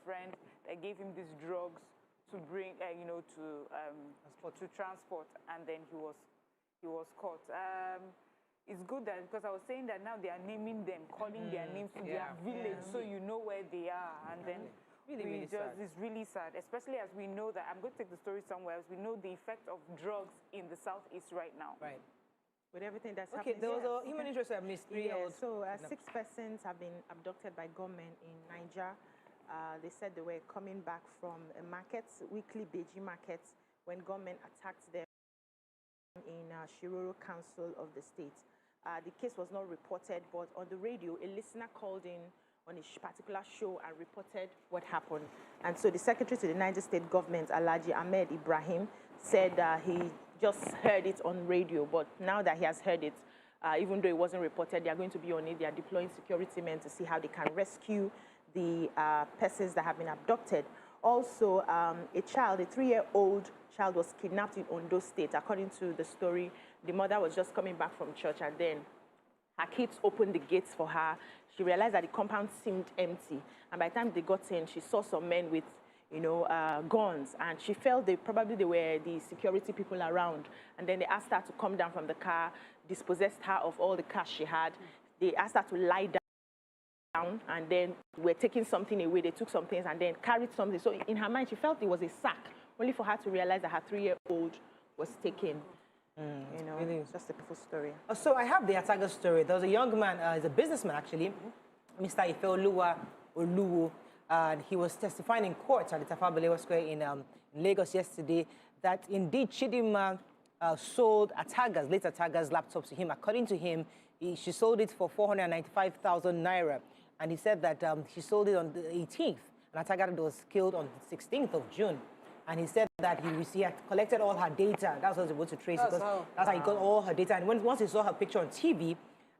friend that gave him these drugs to bring, to transport, and then he was caught. It's good that, because I was saying that now they are naming them, calling their names to their village, so you know where they are, and then really sad. It's really sad, especially as we know that, I'm going to take the story somewhere else, we know the effect of drugs in the southeast right now. Right. With everything that's happening. There was a human interest that missed 3 years. So 6 persons have been abducted by gunmen in Niger. They said they were coming back from a market, weekly Beji markets, when gunmen attacked them in Shiroro Council of the state. The case was not reported, but on the radio, a listener called in on a particular show and reported what happened. And so the secretary to the Niger State government, Alhaji Ahmed Ibrahim, said he just heard it on radio, but now that he has heard it, even though it wasn't reported, they are going to be on it. They are deploying security men to see how they can rescue the persons that have been abducted. Also, a 3-year-old child was kidnapped in Ondo State. According to the story, the mother was just coming back from church, and then her kids opened the gates for her. She realized that the compound seemed empty, and by the time they got in, she saw some men with guns, and she felt they were the security people around. And then they asked her to come down from the car, dispossessed her of all the cash she had. They asked her to lie down, and then were taking something away. They took some things and then carried something. So in her mind, she felt it was a sack, only for her to realize that her 3-year-old was taken. Really? It's just a beautiful story. So I have the Ataga story. There was a young man, he's a businessman actually, Mr. Ifeoluwa Oluwo. He was testifying in court at the Tafawa Balewa Square in Lagos yesterday that indeed Chidinma sold late Ataga's laptops to him. According to him, she sold it for 495,000 naira. And he said that she sold it on the 18th. And Ataga was killed on the 16th of June. And he said that he had collected all her data. That's what he was able to trace. That's how he got all her data. And once he saw her picture on TV,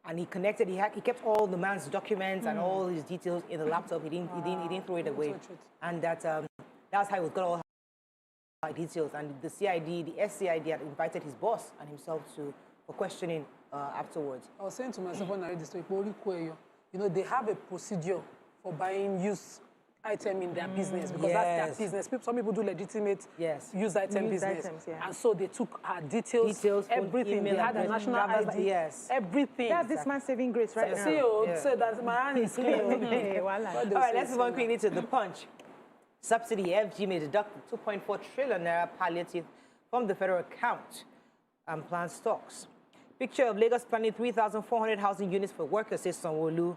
and he connected, he kept all the man's documents and all his details in the laptop. He didn't throw it away. And that's how he got all her details. And the SCID had invited his boss and himself for questioning afterwards. I was saying to myself when I read this story, they have a procedure for buying used item in their business, because that's their business. Some people do legitimate use item business. And so they took her details everything. They had a national ID, everything. That's this man saving grace right now. So that my hand is clean. All right, let's move on quickly to the Punch. Subsidy, FG may deduct 2.4 trillion naira palliative from the federal account and plan stocks. Picture of Lagos planning 3,400 housing units for workers, says Sanwo-Olu.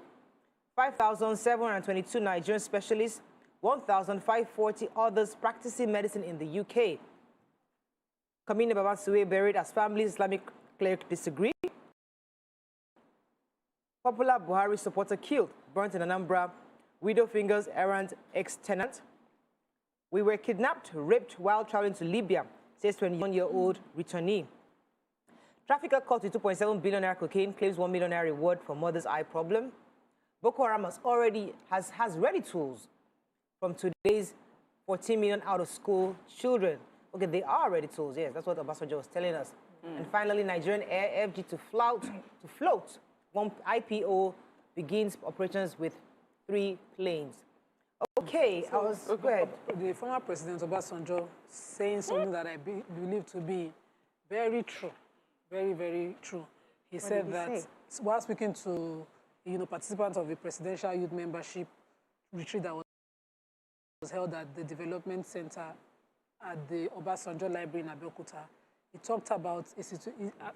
5,722 Nigerian specialists, 1,540 others practicing medicine in the UK. Kamini Babasuwe buried as family's Islamic cleric disagree. Popular Buhari supporter killed, burnt in Anambra. Widow fingers errant ex-tenant. We were kidnapped, raped while traveling to Libya, says 21-year-old returnee. Trafficker caught with 2.7 billion naira cocaine, claims 1 million naira reward for mother's eye problem. Boko Haram has ready tools from today's 14 million out-of-school children. Okay, they are ready tools, yes. That's what Obasanjo was telling us. And finally, Nigerian Air FG to float. One IPO begins operations with 3 planes. Okay, go ahead. The former President Obasanjo saying something that I believe to be very true, very, very true. He said that while speaking to participants of the presidential youth membership retreat that was held at the development center at the Obasanjo Library in Abeokuta, he talked about,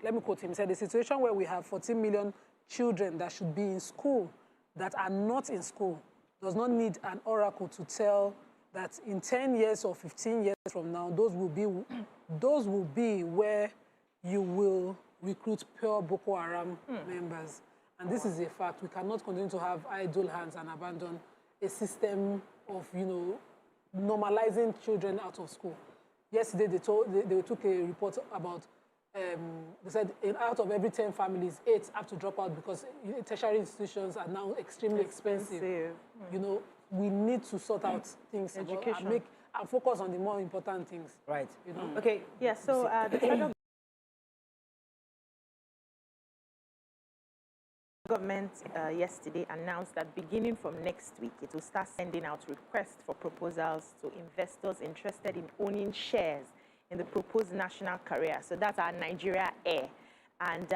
let me quote him, he said, the situation where we have 14 million children that should be in school that are not in school does not need an oracle to tell that in 10 years or 15 years from now, those will be where you will recruit pure Boko Haram members. And this is a fact. We cannot continue to have idle hands and abandon a system of, normalizing children out of school. Yesterday, they took a report about, they said out of every 10 families, 8 have to drop out because tertiary institutions are now extremely expensive. We need to sort out things and focus on the more important things. Right. Okay. Yeah, so the federal government yesterday announced that beginning from next week, it will start sending out requests for proposals to investors interested in owning shares in the proposed national carrier. So that's our Nigeria Air. And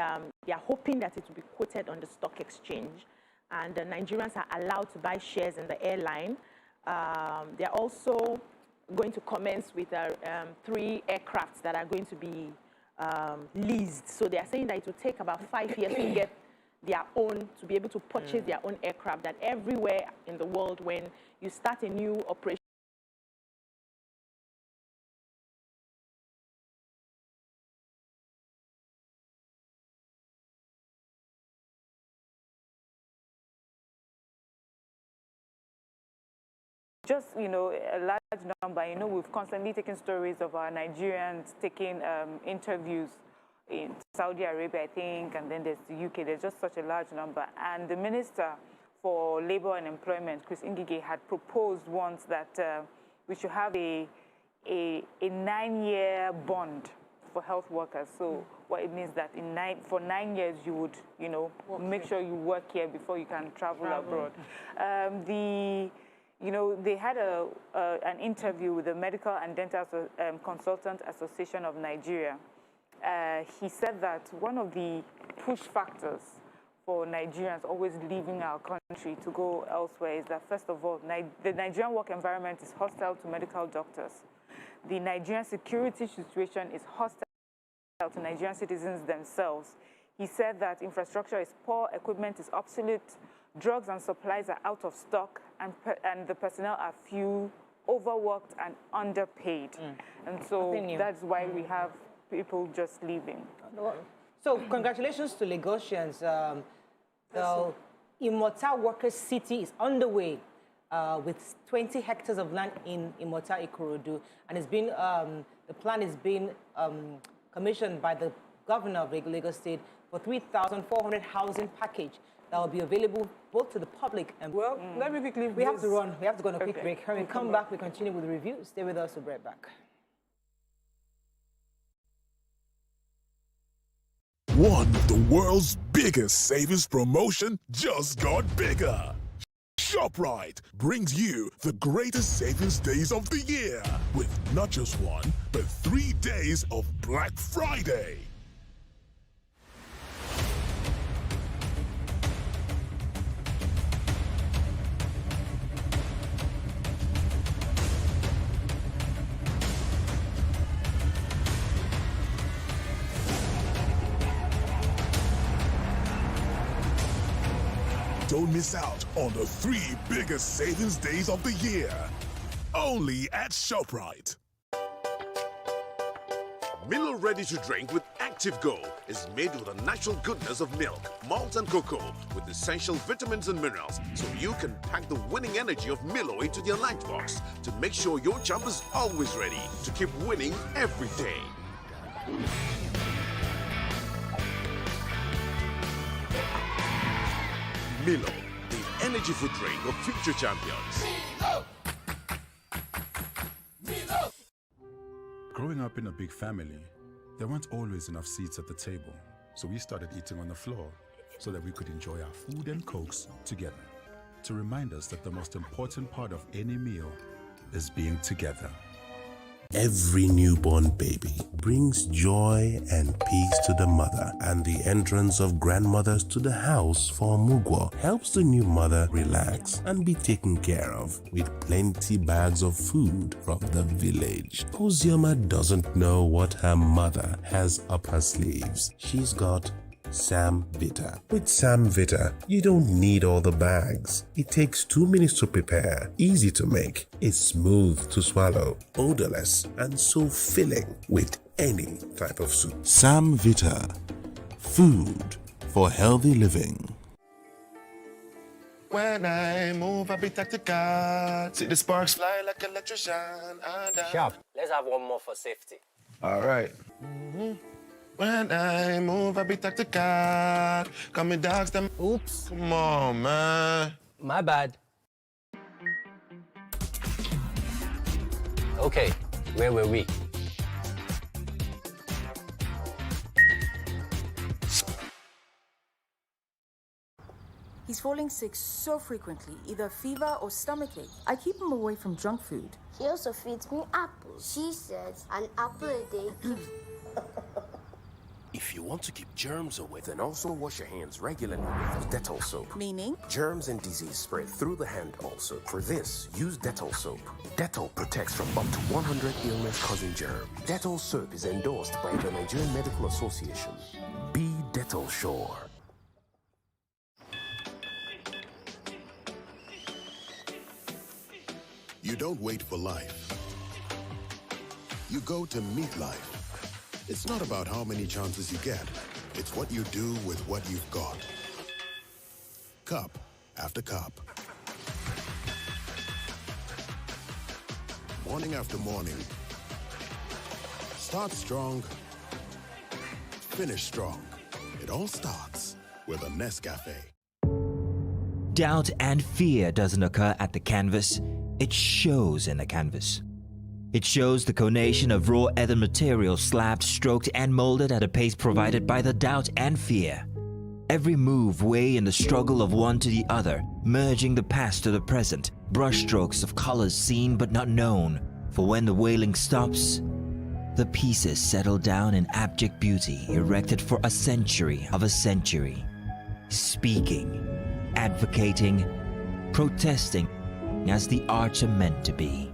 they are hoping that it will be quoted on the stock exchange. And Nigerians are allowed to buy shares in the airline. They're also going to commence with 3 aircrafts that are going to be leased. So they are saying that it will take about 5 years to get their own, to be able to purchase their own aircraft, that everywhere in the world, when you start a new operation, just, a large number. We've constantly taken stories of our Nigerians taking interviews in Saudi Arabia, I think, and then there's the UK. There's just such a large number. And the Minister for Labour and Employment, Chris Ngige, had proposed once that we should have a 9-year bond for health workers. So what it means that for 9 years you would, make sure you work here before you can travel abroad. They had an interview with the Medical and Dental Consultant Association of Nigeria. He said that one of the push factors for Nigerians always leaving our country to go elsewhere is that, first of all, the Nigerian work environment is hostile to medical doctors. The Nigerian security situation is hostile to Nigerian citizens themselves. He said that infrastructure is poor, equipment is obsolete, drugs and supplies are out of stock, and the personnel are few, overworked and underpaid. And so that's why we have people just leaving. So congratulations to Lagosians. The Immortal Workers City is underway with 20 hectares of land in Immortal Ikorodu, and it's been the plan is being commissioned by the governor of Lagos State for 3,400 housing package that will be available both to the public and... Well, let me quickly... We have to run. We have to go on a quick break. When we come back, we continue with the review. Stay with us. We'll be right back. One of the world's biggest savings promotion just got bigger. ShopRite brings you the greatest savings days of the year with not just 1, but 3 days of Black Friday. Don't miss out on the 3 biggest savings days of the year. Only at ShopRite. Milo Ready to Drink with Active Go is made with the natural goodness of milk, malt and cocoa with essential vitamins and minerals, so you can pack the winning energy of Milo into your lunchbox to make sure your jump is always ready to keep winning every day. Milo, the energy food drink of future champions. Milo! Growing up in a big family, there weren't always enough seats at the table, so we started eating on the floor so that we could enjoy our food and cokes together, to remind us that the most important part of any meal is being together. Every newborn baby brings joy and peace to the mother, and the entrance of grandmothers to the house for Mugwo helps the new mother relax and be taken care of with plenty bags of food from the village. Ozioma doesn't know what her mother has up her sleeves. She's got Sam Vita. With Sam Vita, you don't need all the bags. It takes 2 minutes to prepare, easy to make, it's smooth to swallow, odorless, and so filling with any type of soup. Sam Vita. Food for healthy living. When I move, I be tactical. See the sparks fly like an electrician. Sharp. Let's have one more for safety. All right. When I move, I be tactical. Call me dogs, them. Oops. Come on, man. My bad. Okay, where were we? He's falling sick so frequently, either fever or stomachache. I keep him away from junk food. She also feeds me apples. She says an apple a day keeps... If you want to keep germs away, then also wash your hands regularly with Dettol soap. Meaning? Germs and disease spread through the hand also. For this, use Dettol soap. Dettol protects from up to 100 illness-causing germs. Dettol soap is endorsed by the Nigerian Medical Association. Be Dettol sure. You don't wait for life. You go to meet life. It's not about how many chances you get. It's what you do with what you've got. Cup after cup. Morning after morning. Start strong. Finish strong. It all starts with a Nescafe. Doubt and fear doesn't occur at the canvas. It shows in the canvas. It shows the conation of raw earthen material slabbed, stroked, and molded at a pace provided by the doubt and fear. Every move weigh in the struggle of one to the other, merging the past to the present, brushstrokes of colors seen but not known. For when the wailing stops, the pieces settle down in abject beauty erected for a century of a century. Speaking, advocating, protesting as the arts are meant to be.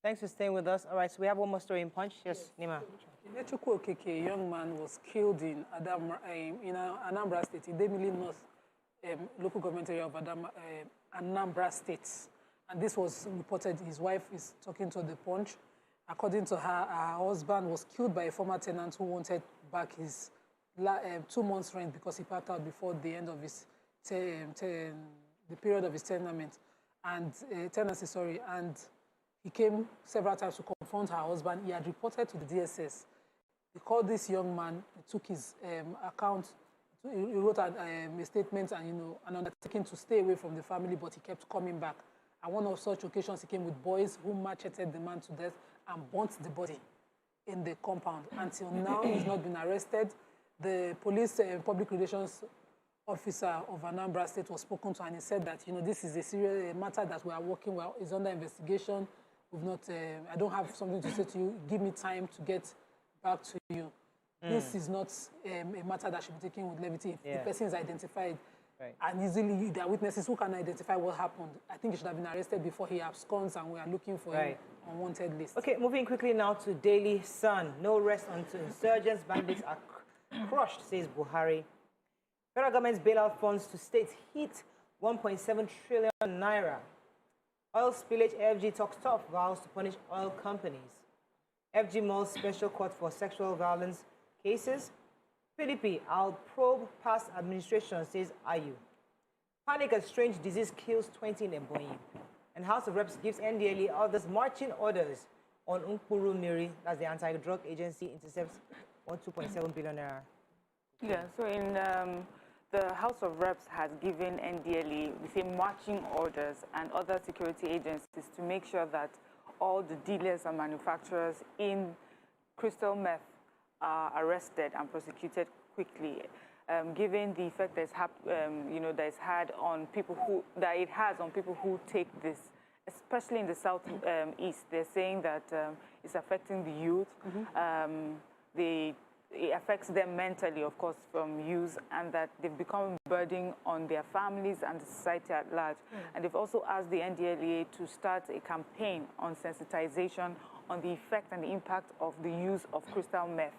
Thanks for staying with us. All right, so we have one more story in Punch. Yes, Nima. Inechukwu Okeke, a young man, was killed in Anambra State, in Demili North local government area of Anambra State. And this was reported. His wife is talking to the Punch. According to her, her husband was killed by a former tenant who wanted back his 2 months' rent because he passed out before the end of his the period of his tenancy. And he came several times to confront her husband. He had reported to the DSS. He called this young man, he took his account, he wrote a statement and, an undertaking to stay away from the family, but he kept coming back. And one of such occasions, he came with boys who macheted the man to death and burnt the body in the compound. Until now, he's not been arrested. The police public relations officer of Anambra State was spoken to, and he said that, this is a serious matter that we are working well. It's under investigation. We've not, I don't have something to say to you. Give me time to get back to you. This is not a matter that should be taken with levity. If the person is identified, and easily there are witnesses who can identify what happened, I think he should have been arrested before he absconds, and we are looking for him on wanted list. Okay, moving quickly now to Daily Sun. No rest until insurgents, bandits are crushed, says Buhari. Federal government's bailout funds to states hit 1.7 trillion naira. Oil spillage, FG talks tough, vows to punish oil companies. FG Mall's special court for sexual violence cases. PDP, I'll probe past administration, says IU. Panic as strange disease kills 20 in Ebonyi. And House of Reps gives NDLE others marching orders on Unkpuru Miri, that's the anti-drug agency, intercepts 2.7 billion naira. Yeah, so in the House of Reps has given NDLE, we say, marching orders and other security agencies to make sure that all the dealers and manufacturers in crystal meth are arrested and prosecuted quickly, given the effect that's that it's had on people it has on people who take this, especially in the southeast. They're saying that it's affecting the youth. It affects them mentally, of course, from use, and that they've become a burden on their families and the society at large. And they've also asked the NDLEA to start a campaign on sensitization on the effect and the impact of the use of crystal meth.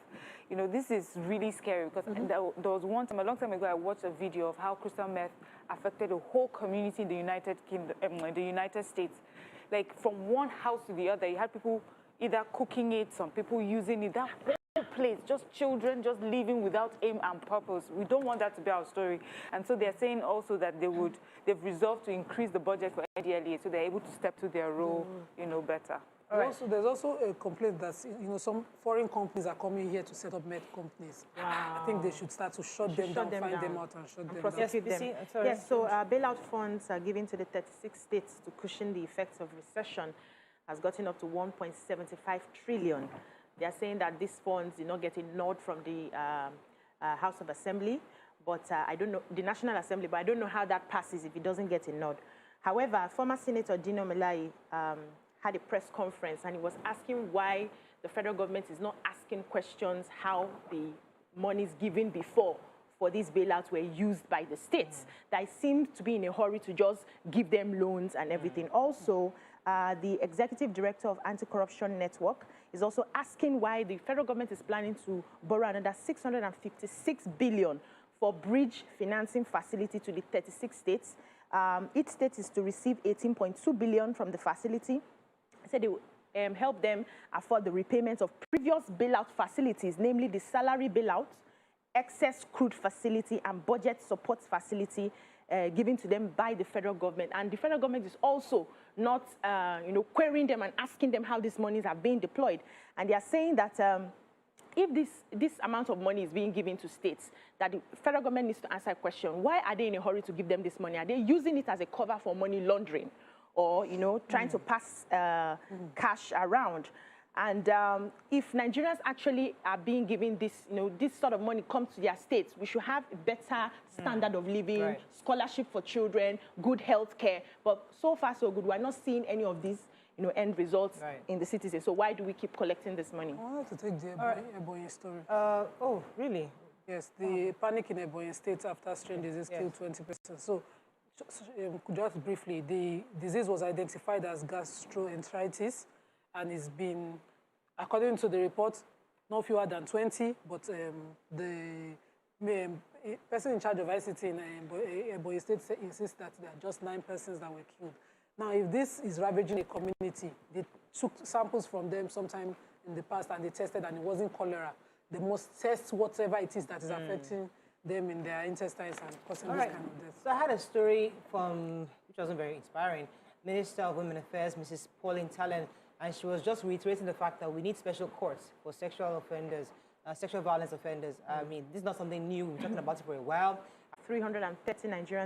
You know, this is really scary because there was one time, a long time ago, I watched a video of how crystal meth affected a whole community in the United Kingdom, the United States. Like from one house to the other, you had people either cooking it, some people using it, that whole place, just children just living without aim and purpose. We don't want that to be our story. And so they're saying also that they've resolved to increase the budget for NDLEA so they're able to step to their role, you know, better. There's also a complaint that, you know, some foreign companies are coming here to set up meth companies. Wow. I think they should start to shut them down, find them out and shut them down. Prosecute them. Yes, so bailout funds are given to the 36 states to cushion the effects of recession has gotten up to 1.75 trillion. They are saying that these funds did not get a nod from the House of Assembly, but I don't know, the National Assembly, but I don't know how that passes if it doesn't get a nod. However, former Senator Dino Melaye had a press conference and he was asking why the federal government is not asking questions how the monies given before for these bailouts were used by the states. That seemed to be in a hurry to just give them loans and everything. Also, the executive director of Anti-Corruption Network is also asking why the federal government is planning to borrow another 656 billion for bridge financing facility to the 36 states. Each state is to receive 18.2 billion from the facility. Said they will help them afford the repayment of previous bailout facilities, namely the salary bailout, excess crude facility, and budget support facility given to them by the federal government. And the federal government is also not, you know, querying them and asking them how these monies are being deployed. And they are saying that if this amount of money is being given to states, that the federal government needs to answer a question. Why are they in a hurry to give them this money? Are they using it as a cover for money laundering? Or, you know, trying to pass cash around. And if Nigerians actually are being given this, you know, this sort of money comes to their states, we should have a better standard of living, scholarship for children, good health care. But so far, so good. We're not seeing any of these, you know, end results in the citizens. So why do we keep collecting this money? I wanted to take the Ebonyi story. Oh, really? Yes, the panic in Ebonyi State after strange disease killed 20%. So, just briefly, the disease was identified as gastroenteritis and it's been, according to the report, no fewer than 20, but the person in charge of ICT in Ebonyi State insists that there are just 9 persons that were killed. Now, if this is ravaging a community, they took samples from them sometime in the past and they tested and it wasn't cholera. They must test whatever it is that is affecting them in their intestines and causing this kind of death. So I had a story which wasn't very inspiring. Minister of Women Affairs, Mrs. Pauline Tallen, and she was just reiterating the fact that we need special courts for sexual offenders, sexual violence offenders. I mean, this is not something new. We've been talking about it for a while. 330 Nigerians